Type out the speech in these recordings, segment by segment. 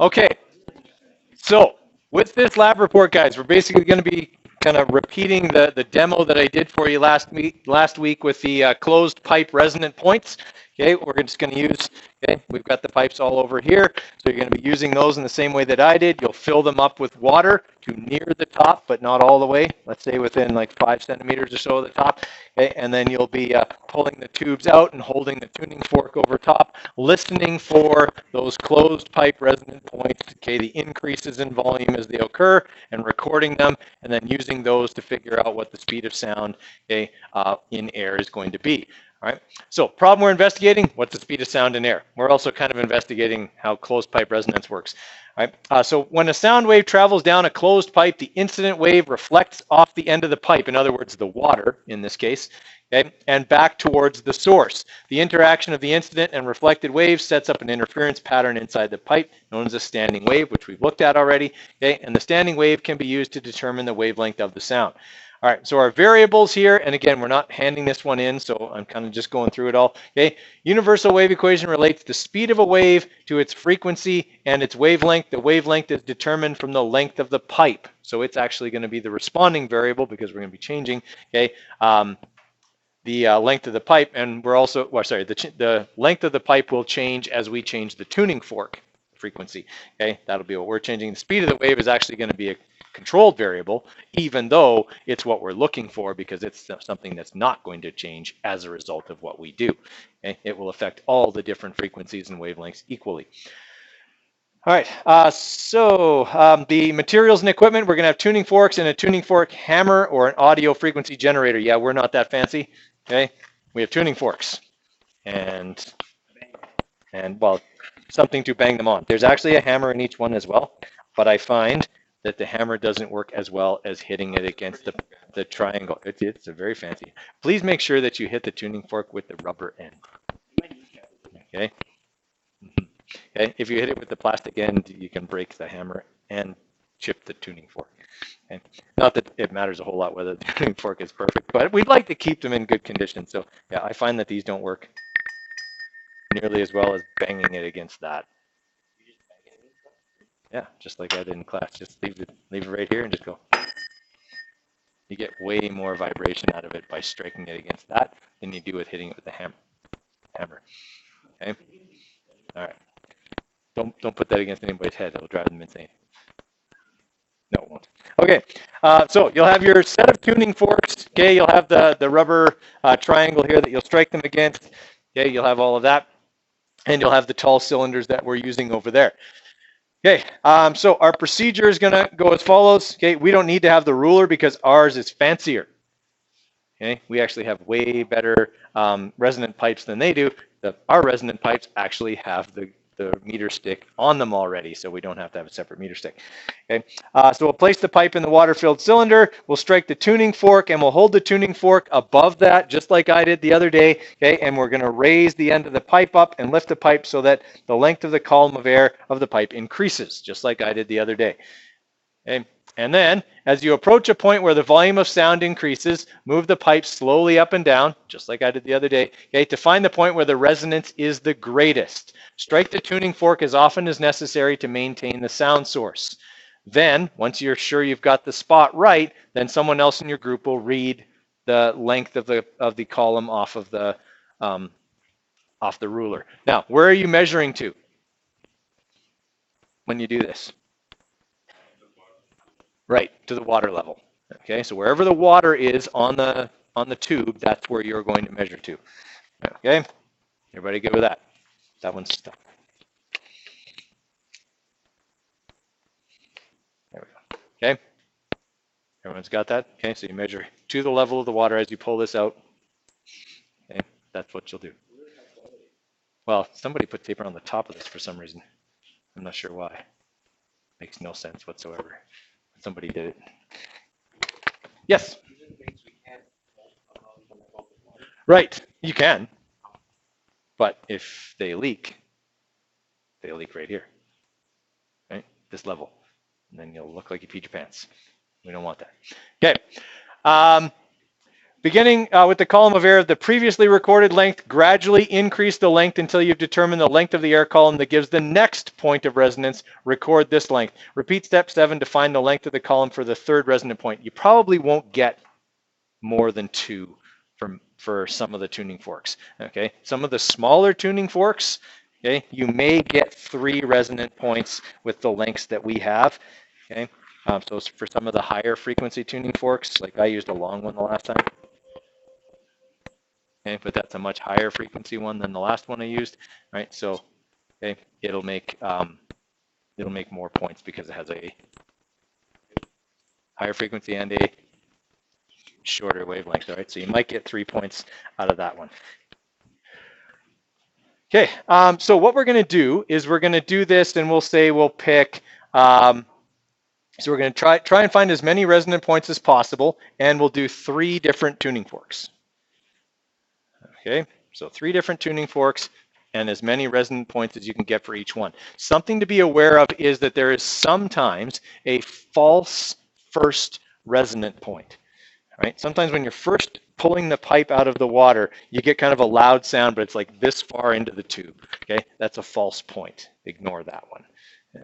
Okay, so with this lab report, guys, we're basically going to be kind of repeating the demo that I did for you last week with the closed pipe resonant points. Okay, we're just going to use, okay, we've got the pipes all over here. So you're going to be using those in the same way that I did. You'll fill them up with water to near the top, but not all the way. Let's say within like 5 centimeters or so of the top. Okay, and then you'll be pulling the tubes out and holding the tuning fork over top, listening for those closed pipe resonant points, okay, the increases in volume as they occur, and recording them, and then using those to figure out what the speed of sound, okay, in air is going to be. All right, so problem we're investigating, what's the speed of sound in air? We're also kind of investigating how closed pipe resonance works. All right, so when a sound wave travels down a closed pipe, the incident wave reflects off the end of the pipe, in other words, the water in this case, okay, and back towards the source. The interaction of the incident and reflected wave sets up an interference pattern inside the pipe, known as a standing wave, which we've looked at already, okay, and the standing wave can be used to determine the wavelength of the sound. All right, so our variables here, and again, we're not handing this one in, so I'm kind of just going through it all. Okay, universal wave equation relates the speed of a wave to its frequency and its wavelength. The wavelength is determined from the length of the pipe, so it's actually going to be the responding variable because we're going to be changing. Okay, the length of the pipe, and we're also, well, sorry, the length of the pipe will change as we change the tuning fork frequency. Okay, that'll be what we're changing. The speed of the wave is actually going to be a controlled variable, even though it's what we're looking for because it's something that's not going to change as a result of what we do. Okay? It will affect all the different frequencies and wavelengths equally. All right, the materials and equipment, we're going to have tuning forks and a tuning fork hammer or an audio frequency generator. Yeah, we're not that fancy. Okay, we have tuning forks and well, something to bang them on. There's actually a hammer in each one as well, but I find that the hammer doesn't work as well as hitting it against the triangle. It's a very fancy. Please make sure that you hit the tuning fork with the rubber end. Okay. Okay. If you hit it with the plastic end, you can break the hammer and chip the tuning fork. Okay. Not that it matters a whole lot whether the tuning fork is perfect, but we'd like to keep them in good condition. So yeah, I find that these don't work nearly as well as banging it against that. Yeah, just like I did in class. Just leave it right here and just go. You get way more vibration out of it by striking it against that than you do with hitting it with the hammer. Okay. All right. Don't put that against anybody's head. It'll drive them insane. No, it won't. Okay. So you'll have your set of tuning forks. Okay. You'll have the rubber triangle here that you'll strike them against. Okay. You'll have all of that, and you'll have the tall cylinders that we're using over there. Okay, so our procedure is going to go as follows. Okay, we don't need to have the ruler because ours is fancier. Okay, we actually have way better resonant pipes than they do. Our resonant pipes actually have the meter stick on them already, so we don't have to have a separate meter stick. Okay, so we'll place the pipe in the water-filled cylinder. We'll strike the tuning fork, and we'll hold the tuning fork above that, just like I did the other day. Okay, and we're going to raise the end of the pipe up and lift the pipe so that the length of the column of air of the pipe increases, just like I did the other day. Okay. And then, as you approach a point where the volume of sound increases, move the pipe slowly up and down, just like I did the other day, okay, to find the point where the resonance is the greatest. Strike the tuning fork as often as necessary to maintain the sound source. Then, once you're sure you've got the spot right, then someone else in your group will read the length of the column off the ruler. Now, where are you measuring to when you do this? Right, to the water level. Okay, so wherever the water is on the tube, that's where you're going to measure to. Okay, everybody good with that? That one's stuck. There we go. Okay, everyone's got that? Okay, so you measure to the level of the water as you pull this out. Okay, that's what you'll do. Well, somebody put tape on the top of this for some reason. I'm not sure why. Makes no sense whatsoever. Somebody did it. Yes? Right, you can. But if they leak right here, right? This level. And then you'll look like you peed your pants. We don't want that. Okay. Beginning with the column of air, the previously recorded length, gradually increase the length until you've determined the length of the air column that gives the next point of resonance. Record this length. Repeat step 7 to find the length of the column for the third resonant point. You probably won't get more than 2 for some of the tuning forks. Okay, some of the smaller tuning forks, okay, you may get 3 resonant points with the lengths that we have. Okay, so for some of the higher frequency tuning forks, like I used a long one the last time. Okay, but that's a much higher frequency one than the last one I used, right? So, okay, it'll make more points because it has a higher frequency and a shorter wavelength. All right, so you might get 3 points out of that one. Okay, so what we're going to do is we're going to do this, and we'll pick. So we're going to try and find as many resonant points as possible, and we'll do 3 different tuning forks. Okay, so 3 different tuning forks and as many resonant points as you can get for each one. Something to be aware of is that there is sometimes a false first resonant point. Right? Sometimes when you're first pulling the pipe out of the water, you get kind of a loud sound, but it's like this far into the tube. Okay, that's a false point. Ignore that one.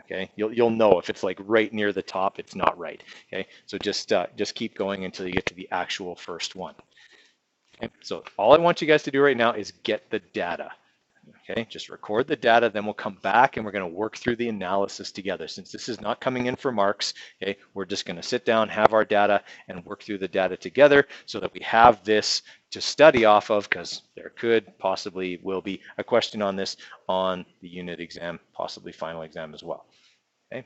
Okay, you'll know if it's like right near the top, it's not right. Okay, so just keep going until you get to the actual first one. Okay, so all I want you guys to do right now is get the data. Okay, just record the data, then we'll come back and we're going to work through the analysis together. Since this is not coming in for marks, okay, we're just going to sit down, have our data, and work through the data together so that we have this to study off of, because there will be a question on this on the unit exam, possibly final exam as well. Okay.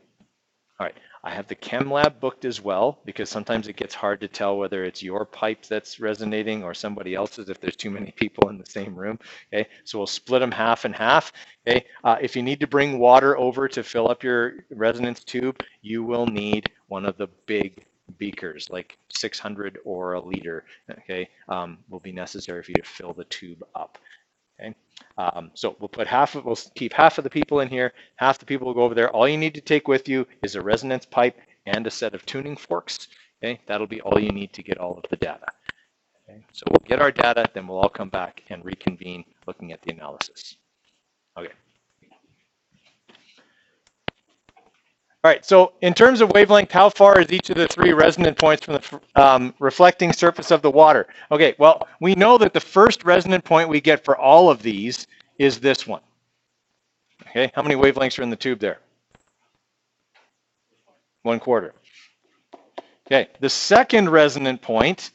All right, I have the chem lab booked as well because sometimes it gets hard to tell whether it's your pipe that's resonating or somebody else's if there's too many people in the same room. Okay, so we'll split them half and half. Okay, if you need to bring water over to fill up your resonance tube, you will need one of the big beakers, like 600 or a liter. Okay, will be necessary for you to fill the tube up. Okay, so we'll keep half of the people in here, half the people will go over there. All you need to take with you is a resonance pipe and a set of tuning forks. Okay, that'll be all you need to get all of the data. Okay, so we'll get our data, then we'll all come back and reconvene looking at the analysis. Okay. All right, so in terms of wavelength, how far is each of the 3 resonant points from the reflecting surface of the water? Okay, well, we know that the first resonant point we get for all of these is this one. Okay, how many wavelengths are in the tube there? 1/4. Okay, the second resonant point,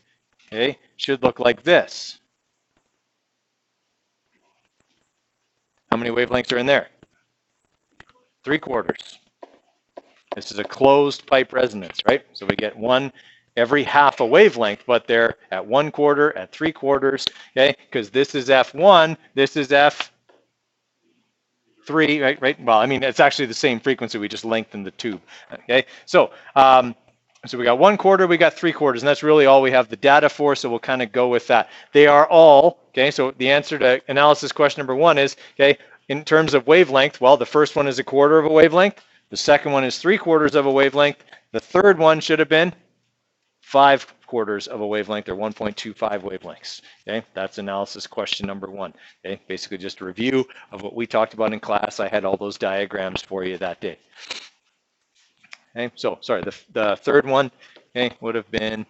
okay, should look like this. How many wavelengths are in there? 3/4. This is a closed pipe resonance, right? So we get one every half a wavelength, but they're at 1/4, at 3/4, okay? Because this is F1, this is F3, right? Well, I mean, it's actually the same frequency, we just lengthened the tube, okay? So, so we got 1/4, we got 3/4, and that's really all we have the data for, so we'll kind of go with that. They are all, okay, so the answer to analysis question number 1 is, okay, in terms of wavelength, well, the first one is 1/4 of a wavelength. The second one is 3/4 of a wavelength. The third one should have been 5/4 of a wavelength, or 1.25 wavelengths. Okay, that's analysis question number 1. Okay, basically just a review of what we talked about in class. I had all those diagrams for you that day. Okay, so sorry, the third one, okay, would have been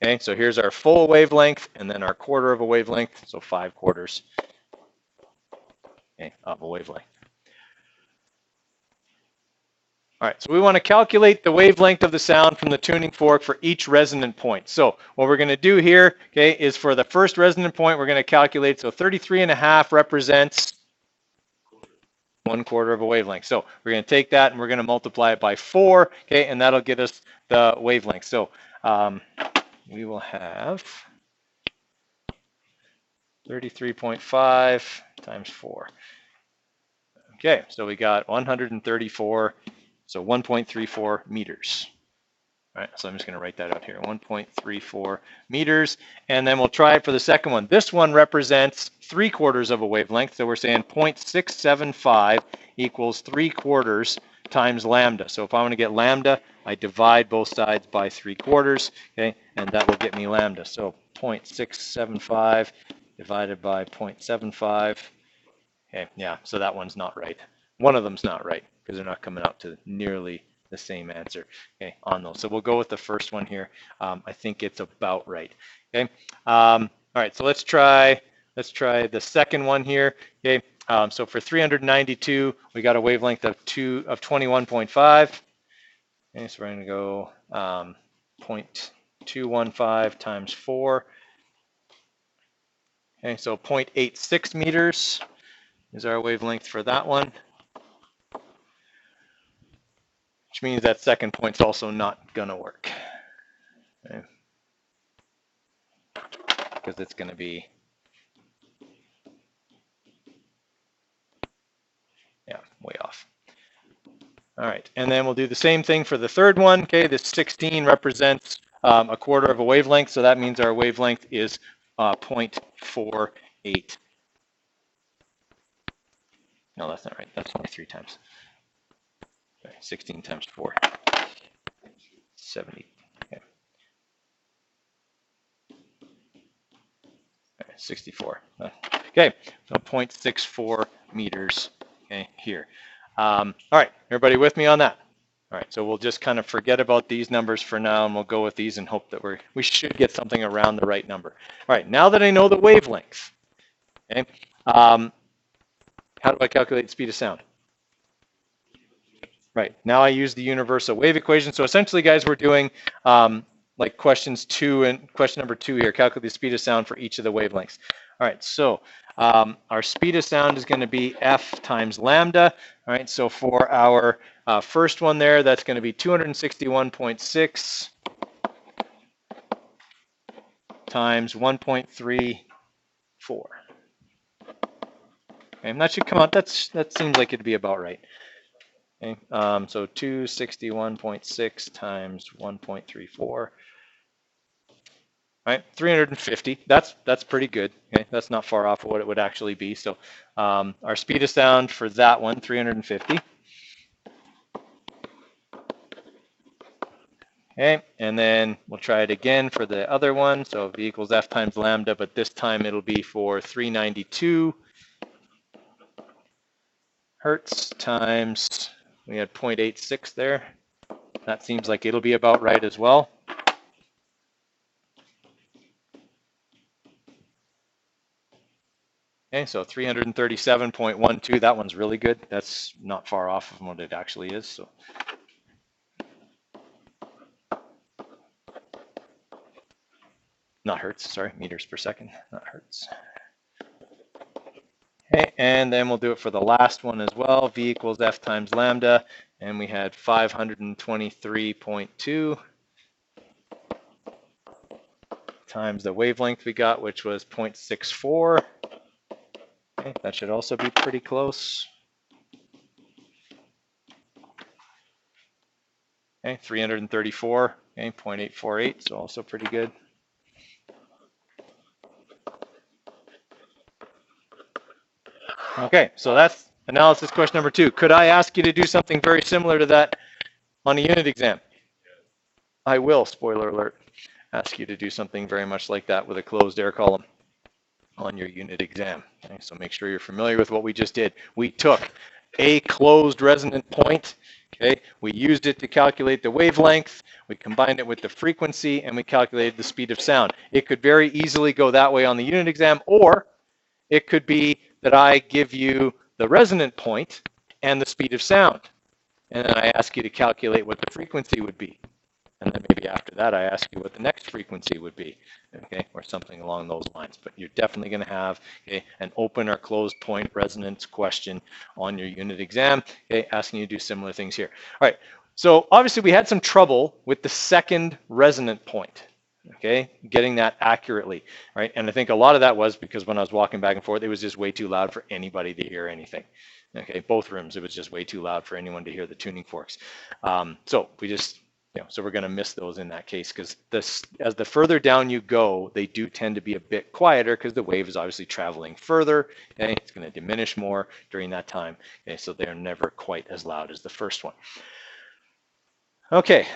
okay. So here's our full wavelength, and then our 1/4 of a wavelength, so 5/4. Okay, of a wavelength. All right, so we want to calculate the wavelength of the sound from the tuning fork for each resonant point. So what we're going to do here, okay, is for the first resonant point, we're going to calculate, so 33.5 represents 1/4 of a wavelength. So we're going to take that and we're going to multiply it by 4, okay, and that'll get us the wavelength. So we will have 33.5 times 4. Okay, so we got 134, so 1.34 meters. All right, so I'm just going to write that out here, 1.34 meters, and then we'll try it for the second one. This one represents 3/4 of a wavelength, so we're saying 0.675 equals 3/4 times lambda. So if I want to get lambda, I divide both sides by 3/4, okay, and that will get me lambda. So 0.675 divided by 0.75. Okay, yeah, so that one's not right. One of them's not right because they're not coming out to nearly the same answer, okay, on those. So we'll go with the first one here. I think it's about right, okay. All right, so let's try the second one here, okay. So for 392, we got a wavelength of 21.5. Okay, so we're going to go 0.215 times 4. Okay, so 0.86 meters is our wavelength for that one, which means that second point's also not going to work, okay, because it's going to be, yeah, way off. All right, and then we'll do the same thing for the third one. Okay, this 16 represents 1/4 of a wavelength, so that means our wavelength is 0.48. No, that's not right. That's only 3 times. Okay, 16 times 4. 70. Okay. Okay, 64. Okay, so 0.64 meters, okay, here. All right, everybody with me on that? All right, so we'll just kind of forget about these numbers for now, and we'll go with these and hope that we should get something around the right number. All right, now that I know the wavelength, okay, how do I calculate the speed of sound? Right, now I use the universal wave equation. So essentially, guys, we're doing like question number 2 here, calculate the speed of sound for each of the wavelengths. All right, so our speed of sound is going to be f times lambda. All right, so for our first one there, that's going to be 261.6 times 1.34. Okay, and that should come out, that seems like it'd be about right. Okay, so 261.6 times 1.34. All right, 350. That's pretty good. Okay, that's not far off of what it would actually be. So our speed of sound for that one, 350. Okay, and then we'll try it again for the other one. So V equals F times lambda, but this time it'll be for 392 hertz times, we had 0.86 there. That seems like it'll be about right as well. Okay, so 337.12, that one's really good. That's not far off from what it actually is. So not hertz, sorry, meters per second, not hertz. Okay, and then we'll do it for the last one as well. V equals F times lambda, and we had 523.2 times the wavelength we got, which was 0.64. Okay, that should also be pretty close. Okay, 334, okay, 0.848, so also pretty good. Okay, so that's analysis question number 2. Could I ask you to do something very similar to that on a unit exam? I will, spoiler alert, ask you to do something very much like that with a closed air column on your unit exam. Okay, so make sure you're familiar with what we just did. We took a closed resonant point, okay, we used it to calculate the wavelength, we combined it with the frequency, and we calculated the speed of sound. It could very easily go that way on the unit exam, or it could be that I give you the resonant point and the speed of sound, and then I ask you to calculate what the frequency would be. And then maybe after that, I ask you what the next frequency would be, okay, or something along those lines. But you're definitely going to have, okay, an open or closed point resonance question on your unit exam, okay, asking you to do similar things here. All right, so obviously we had some trouble with the second resonant point, okay, getting that accurately, right? And I think a lot of that was because when I was walking back and forth, it was just way too loud for anybody to hear anything. Okay, both rooms, it was just way too loud for anyone to hear the tuning forks. So we just So we're going to miss those in that case because this, as the further down you go, they do tend to be a bit quieter because the wave is obviously traveling further. Okay, it's going to diminish more during that time. Okay, so they're never quite as loud as the first one. Okay,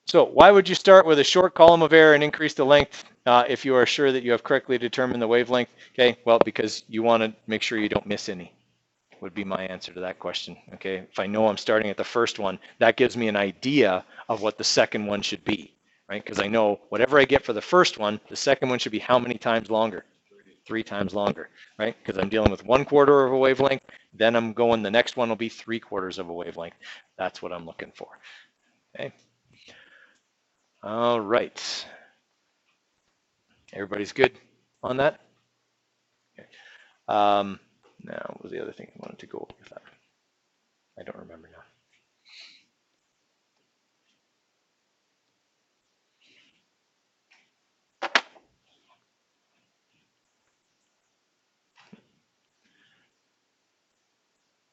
so why would you start with a short column of air and increase the length if you are sure that you have correctly determined the wavelength? Okay, well, because you want to make sure you don't miss any, would be my answer to that question. Okay, if I know I'm starting at the first one, that gives me an idea of what the second one should be, right? Because I know whatever I get for the first one, the second one should be how many times longer? 3 times longer, right? Because I'm dealing with 1/4 of a wavelength, then I'm going, the next one will be 3/4 of a wavelength. That's what I'm looking for. Okay. All right. Everybody's good on that? Okay. Now, what was the other thing I wanted to go over with that? I don't remember now.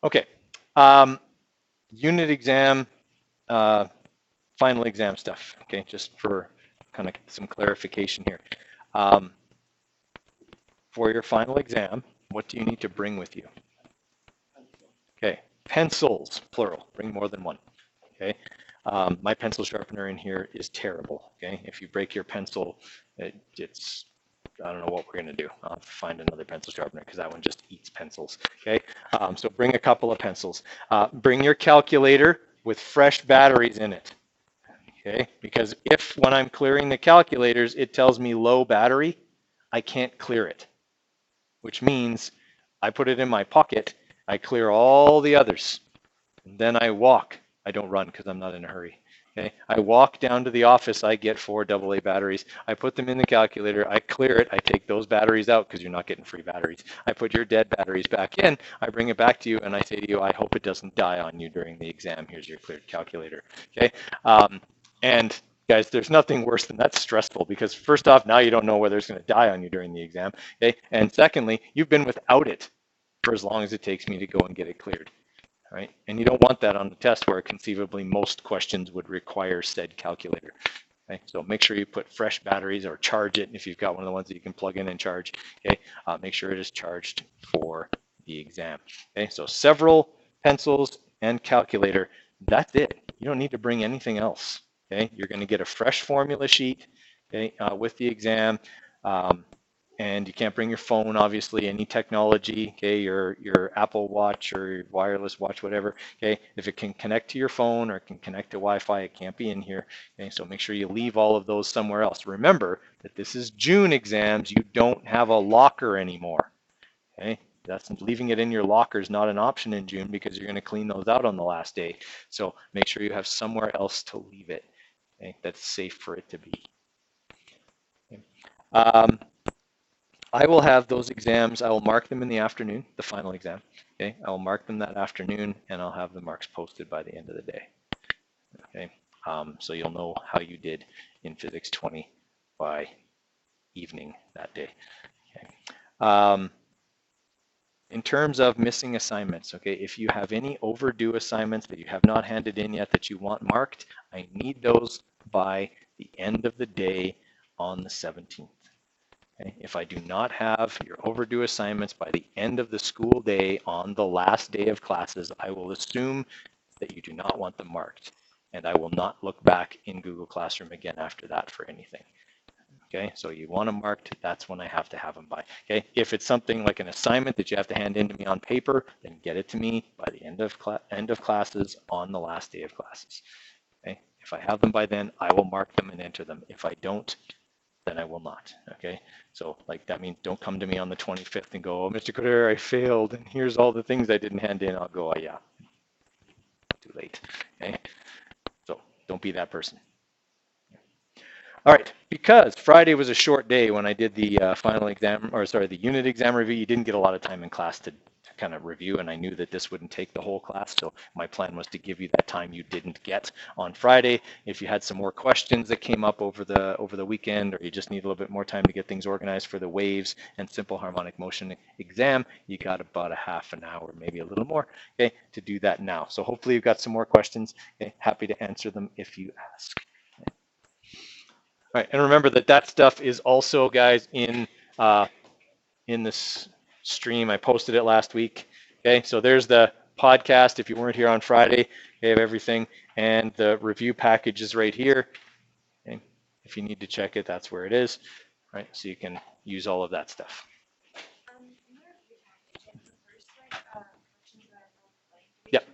Okay. Unit exam, final exam stuff. Okay, just for kind of some clarification here. For your final exam, what do you need to bring with you? Okay, pencils, plural. Bring more than one. Okay, my pencil sharpener in here is terrible. Okay, if you break your pencil, it's I don't know what we're going to do. I'll have to find another pencil sharpener because that one just eats pencils. Okay, so bring a couple of pencils. Bring your calculator with fresh batteries in it. Okay, because if when I'm clearing the calculators, it tells me low battery, I can't clear it, which means I put it in my pocket, I clear all the others, and then I walk. I don't run because I'm not in a hurry. Okay, I walk down to the office, I get 4 AA batteries, I put them in the calculator, I clear it, I take those batteries out because you're not getting free batteries. I put your dead batteries back in, I bring it back to you, and I say to you, I hope it doesn't die on you during the exam. Here's your cleared calculator. Okay, and guys, there's nothing worse than that's stressful because first off, now you don't know whether it's going to die on you during the exam. Okay, and secondly, you've been without it for as long as it takes me to go and get it cleared. Right? And you don't want that on the test where conceivably most questions would require said calculator. Okay? So make sure you put fresh batteries or charge it if you've got one of the ones that you can plug in and charge. Okay? Make sure it is charged for the exam. Okay? So several pencils and calculator. That's it. You don't need to bring anything else. Okay? You're going to get a fresh formula sheet, okay, with the exam. And you can't bring your phone, obviously, any technology, okay, your Apple Watch or your wireless watch, whatever, okay, if it can connect to your phone or it can connect to Wi-Fi, it can't be in here, okay, so make sure you leave all of those somewhere else. Remember that this is June exams, you don't have a locker anymore, okay, that's leaving it in your locker is not an option in June because you're going to clean those out on the last day, so make sure you have somewhere else to leave it, okay, that's safe for it to be. Okay. I will have those exams, I will mark them in the afternoon, the final exam. Okay, I will mark them that afternoon and I'll have the marks posted by the end of the day. Okay, so you'll know how you did in Physics 20 by evening that day. Okay. In terms of missing assignments, okay, if you have any overdue assignments that you have not handed in yet that you want marked, I need those by the end of the day on the 17th. Okay. If I do not have your overdue assignments by the end of the school day on the last day of classes, I will assume that you do not want them marked, and I will not look back in Google Classroom again after that for anything. Okay, so you want them marked, that's when I have to have them by. Okay, if it's something like an assignment that you have to hand in to me on paper, then get it to me by the end of classes on the last day of classes. Okay, if I have them by then, I will mark them and enter them. If I don't, then I will not, okay? So like that means don't come to me on the 25th and go, oh, Mr. Coder, I failed, and here's all the things I didn't hand in. I'll go, oh yeah, too late, okay? So don't be that person. All right, because Friday was a short day when I did the final exam, or sorry, the unit exam review, you didn't get a lot of time in class to kind of review, and I knew that this wouldn't take the whole class, so my plan was to give you that time you didn't get on Friday. If you had some more questions that came up over the weekend, or you just need a little bit more time to get things organized for the waves and simple harmonic motion exam, you got about a half an hour, maybe a little more, okay, to do that now. So hopefully you've got some more questions. Okay, happy to answer them if you ask. All right, and remember that stuff is also, guys, in this stream. I posted it last week. Okay, so there's the podcast. If you weren't here on Friday, they have everything, and the review package is right here. Okay, if you need to check it, that's where it is. Right, so you can use all of that stuff. Yep.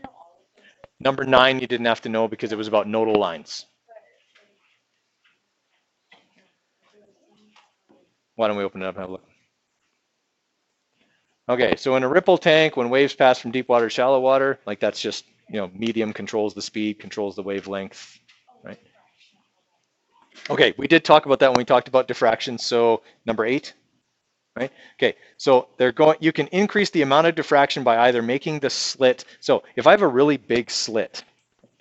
Number 9, you didn't have to know because it was about nodal lines. Why don't we open it up and have a look? Okay, so in a ripple tank, when waves pass from deep water to shallow water, like that's just, medium controls the speed, controls the wavelength, right? Okay, we did talk about that when we talked about diffraction. So number 8, right? Okay, so you can increase the amount of diffraction by either making the slit. So if I have a really big slit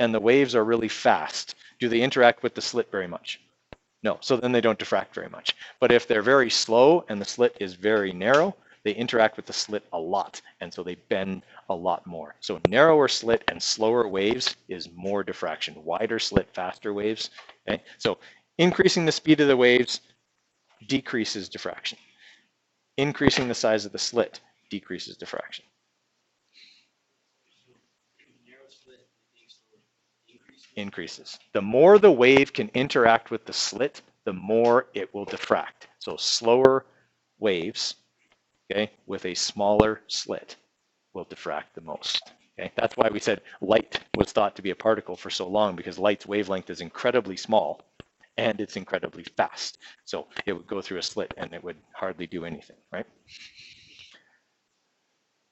and the waves are really fast, do they interact with the slit very much? No, so then they don't diffract very much. But if they're very slow and the slit is very narrow, they interact with the slit a lot, and so they bend a lot more. So narrower slit and slower waves is more diffraction. Wider slit, faster waves. Okay, so increasing the speed of the waves decreases diffraction. Increasing the size of the slit decreases diffraction. Increases. The more the wave can interact with the slit, the more it will diffract. So slower waves, okay, with a smaller slit will diffract the most. Okay, that's why we said light was thought to be a particle for so long, because light's wavelength is incredibly small and it's incredibly fast. So it would go through a slit and it would hardly do anything, right?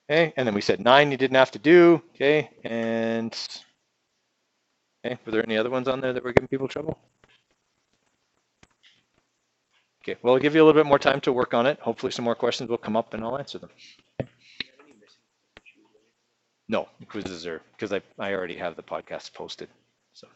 Okay, and then we said 9 you didn't have to do, okay, and okay, were there any other ones on there that were giving people trouble? Okay, well, I'll give you a little bit more time to work on it. Hopefully some more questions will come up and I'll answer them. No, quizzes are, because I already have the podcast posted. So.